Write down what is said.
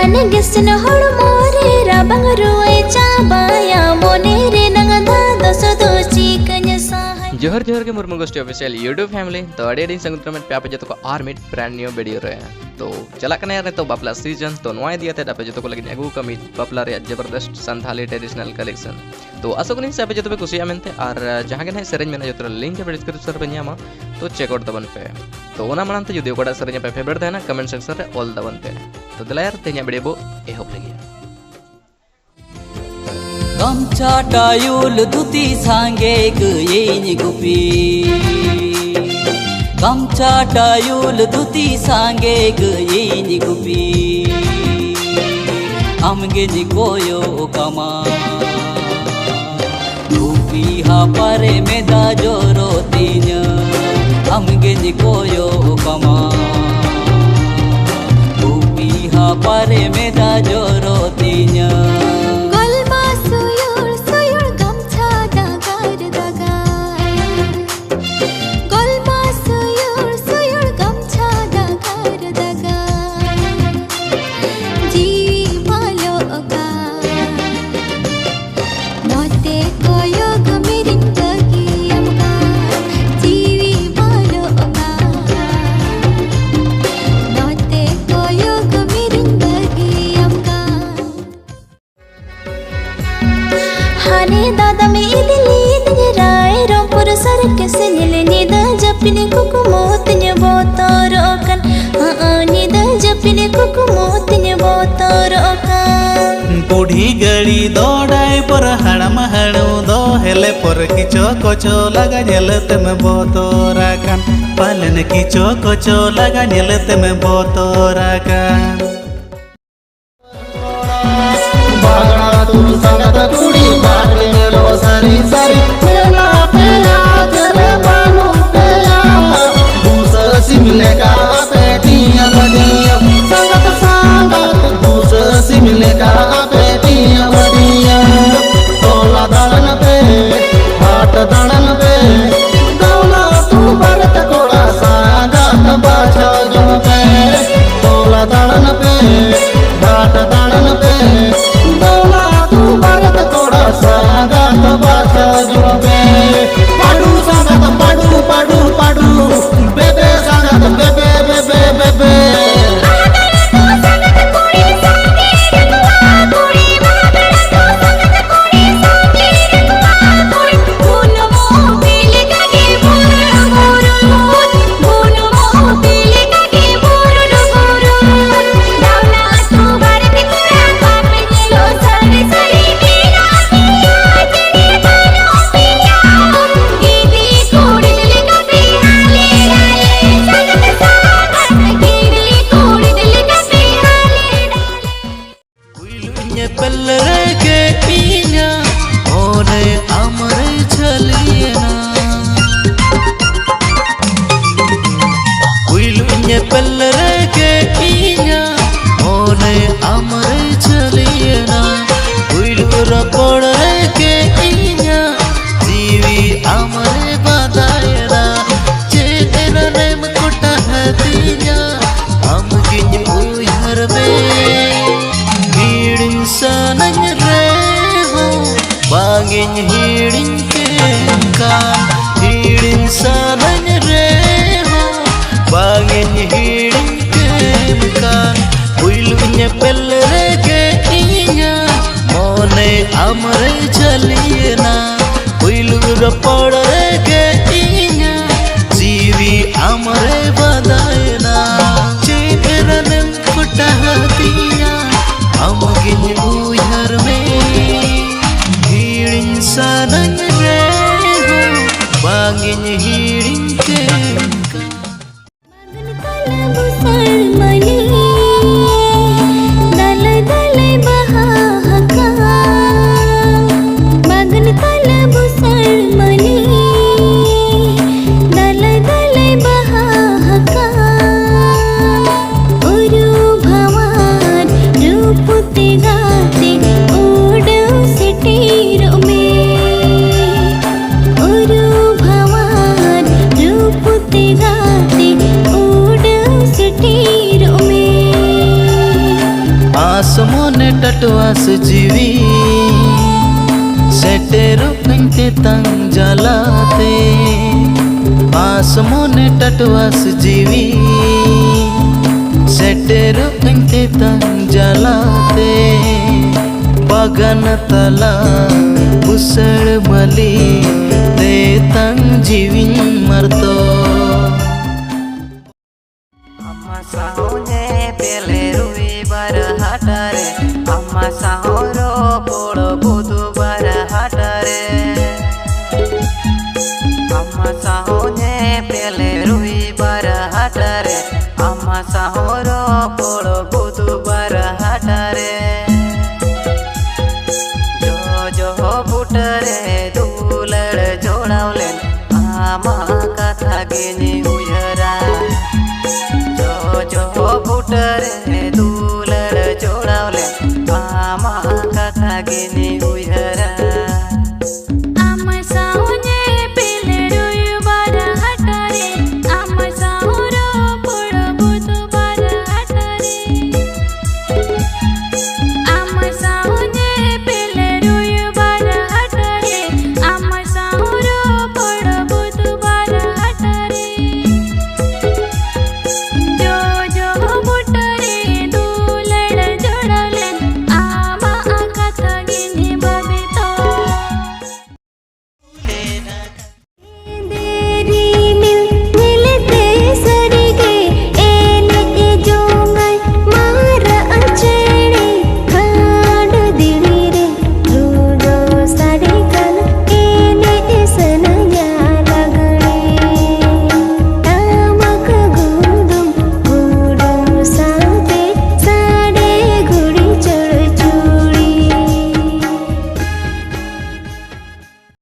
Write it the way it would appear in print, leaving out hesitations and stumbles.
Nagisn hormore rabang ruai cabaya monere nangada doso dosi kanyasa. जोहर जोहर के मुर्मू गोष्ठी official YouTube family तो अड़े संगुत्र में पे जो को आर मिट ब्रांड न्यू वीडियो रहे तो चला कने यार तो बापला सीजन तो नोए दिया थे पे जो को लगी अगू कमी बापला रे जबरदस्त संथाली ट्रेडिशनल कलेक्शन तो असोकनी से पे जो पे कुसिया मेनते और जहां के सेरेंज में जो लिंक पे डिस्क्रिप्शन पे न्यामा तो चेकआउट दबन पे तो ओना मानते जुदी कोड़ा सेरेंज पे फेवरेट है ना कमेंट सेक्शन रे ऑल दबन पे तो दिला यार ते냐 वीडियो बो ए होप लगी गमछा टायुल धुती सांगे गयेनी गुपी गमछा टायुल धुती सांगे गयेनी गुपी आमगे निकोयो कमा गुपी हा पारे मेदा जोरो तीन आमगे निकोयो कमा गुपी हा पारे मेदा जोरो तीन हाने दादा में इदली तने राय रोपुर सर के से नीले निदा जपिने कुकु मोतने बोतरोकन निदा जपिने कुकु मोतने बोतरोकन बूढ़ी गड़ी दौड़ाई पर हड़म हड़ू दो हेले पर किचो कोचो लगा झेलते में बोतोराकन पालन किचो कोचो लगा झेलते में बोतोराकन बागड़ा तुम संगत कुड़ी बागड़ी मेलो सरी सरी पेला पेला तेरे बानू पेला दूसर सिमले का पेटियां बड़ियां संगत संगत दूसर सिमले का पेटियां बड़ियां तोला दड़न पे हाट दड़न पे दौला तू बरत कोड़ा संगत बाछा जुम पे तोला दड़न पे हाट दड़न पे पाडू संगत पाडू पाडू पाडू बेबे संगत बेबे बेबे बेबे amre chaliyena uilu rapore ke inya jivi amre badayena cheranem kutahatiya amgin uyar me hirin sanang re ho bangin hirin ke Mani पास मोने टटवास जीवी सेटेरु कंते तंग जलाते पास मोने टटवास जीवी सेटेरु कंते तंग जलाते बगन तला उसड़ मली ते तंग जीवी मरतो अम्मा साहुने पेले रुई बर हाटरे अम्मा साहुरो पोड़ो बुधु बर हाटरे अम्मा साहुने पेले रुई बर हाटरे अम्मा साहुरो पोड़ो बुधु बर हाटरे जो बुटरे दूलड़ जोड़ावले आमा कथा गिनी उयरा जो बुटरे दूलड़ जोड़ावले आमा कथा गिनी